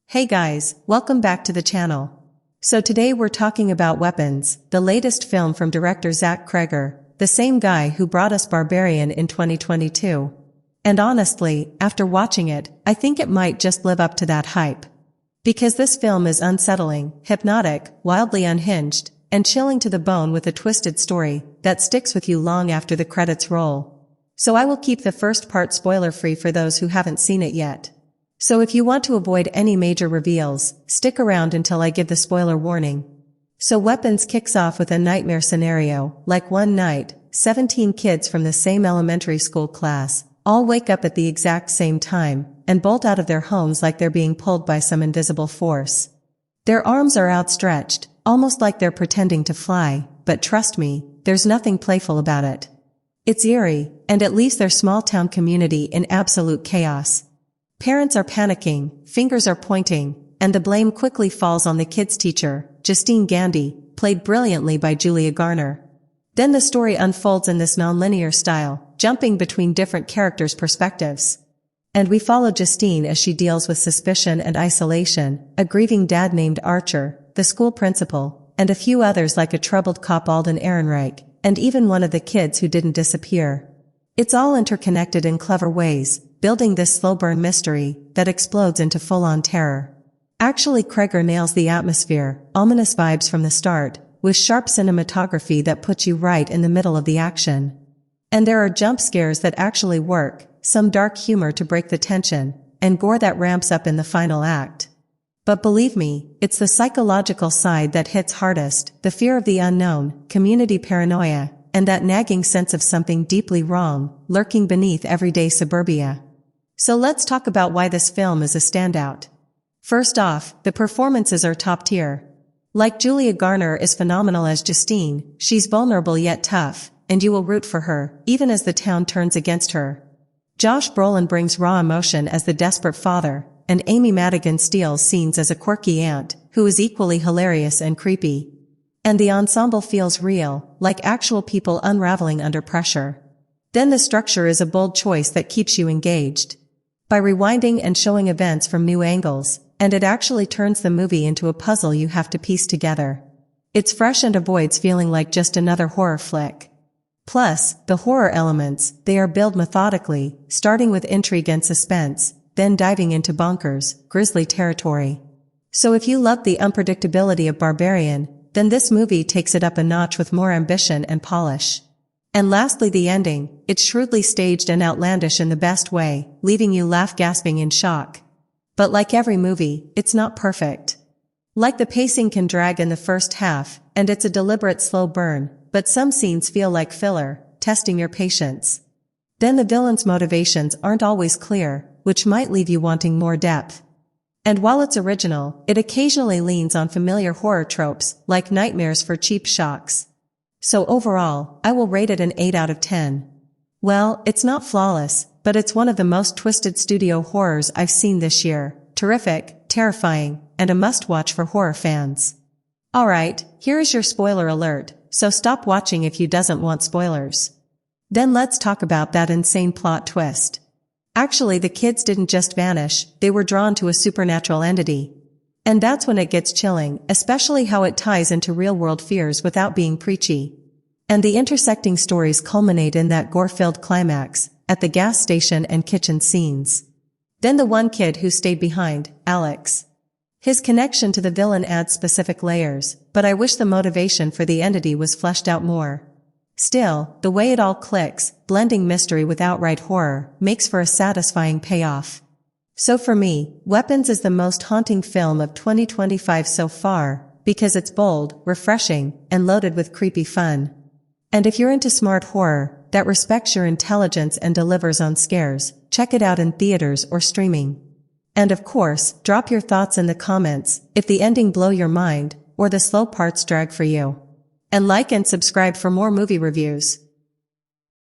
Hey guys, welcome back to the channel. So today we're talking about Weapons, the latest film from director Zach Cregger, the same guy who brought us Barbarian in 2022. And honestly, after watching it, I think it might just live up to that hype. Because this film is unsettling, hypnotic, wildly unhinged, and chilling to the bone with a twisted story that sticks with you long after the credits roll. So I will keep the first part spoiler-free for those who haven't seen it yet. So if you want to avoid any major reveals, stick around until I give the spoiler warning. So Weapons kicks off with a nightmare scenario, like one night, 17 kids from the same elementary school class, all wake up at the exact same time, and bolt out of their homes like they're being pulled by some invisible force. Their arms are outstretched, almost like they're pretending to fly, but trust me, there's nothing playful about it. It's eerie, and it leaves their small-town community in absolute chaos. Parents are panicking, fingers are pointing, and the blame quickly falls on the kid's teacher, Justine Gandy, played brilliantly by Garner. Then the story unfolds in this nonlinear style, jumping between different characters' perspectives. And we follow Justine as she deals with suspicion and isolation, a grieving dad named Archer, the school principal, and a few others like a troubled cop Alden Ehrenreich, and even one of the kids who didn't disappear. It's all interconnected in clever ways, building this slow-burn mystery that explodes into full-on terror. Actually, Cregger nails the atmosphere, ominous vibes from the start, with sharp cinematography that puts you right in the middle of the action. And there are jump scares that actually work, some dark humor to break the tension, and gore that ramps up in the final act. But believe me, it's the psychological side that hits hardest, the fear of the unknown, community paranoia, and that nagging sense of something deeply wrong, lurking beneath everyday suburbia. So let's talk about why this film is a standout. First off, the performances are top tier. Like Garner is phenomenal as Justine, she's vulnerable yet tough, and you will root for her, even as the town turns against her. Brolin brings raw emotion as the desperate father, and Amy Madigan steals scenes as a quirky aunt, who is equally hilarious and creepy. And the ensemble feels real, like actual people unraveling under pressure. Then the structure is a bold choice that keeps you engaged. By rewinding and showing events from new angles, and it actually turns the movie into a puzzle you have to piece together. It's fresh and avoids feeling like just another horror flick. Plus, the horror elements, they are built methodically, starting with intrigue and suspense, then diving into bonkers, grisly territory. So if you love the unpredictability of Barbarian, then this movie takes it up a notch with more ambition and polish. And lastly, the ending, it's shrewdly staged and outlandish in the best way, leaving you gasping in shock. But like every movie, it's not perfect. Like the pacing can drag in the first half, and it's a deliberate slow burn, but some scenes feel like filler, testing your patience. Then the villain's motivations aren't always clear, which might leave you wanting more depth. And while it's original, it occasionally leans on familiar horror tropes, like nightmares for cheap shocks. So overall, I will rate it an 8 out of 10. Well, it's not flawless, but it's one of the most twisted studio horrors I've seen this year. Terrific, terrifying, and a must-watch for horror fans. Alright, here is your spoiler alert, so stop watching if you doesn't want spoilers. Then let's talk about that insane plot twist. Actually, the kids didn't just vanish, they were drawn to a supernatural entity. And that's when it gets chilling, especially how it ties into real-world fears without being preachy. And the intersecting stories culminate in that gore-filled climax, at the gas station and kitchen scenes. Then the one kid who stayed behind, Alex. His connection to the villain adds specific layers, but I wish the motivation for the entity was fleshed out more. Still, the way it all clicks, blending mystery with outright horror, makes for a satisfying payoff. So for me, Weapons is the most haunting film of 2025 so far, because it's bold, refreshing, and loaded with creepy fun. And if you're into smart horror, that respects your intelligence and delivers on scares, check it out in theaters or streaming. And of course, drop your thoughts in the comments, if the ending blow your mind, or the slow parts drag for you. And like and subscribe for more movie reviews.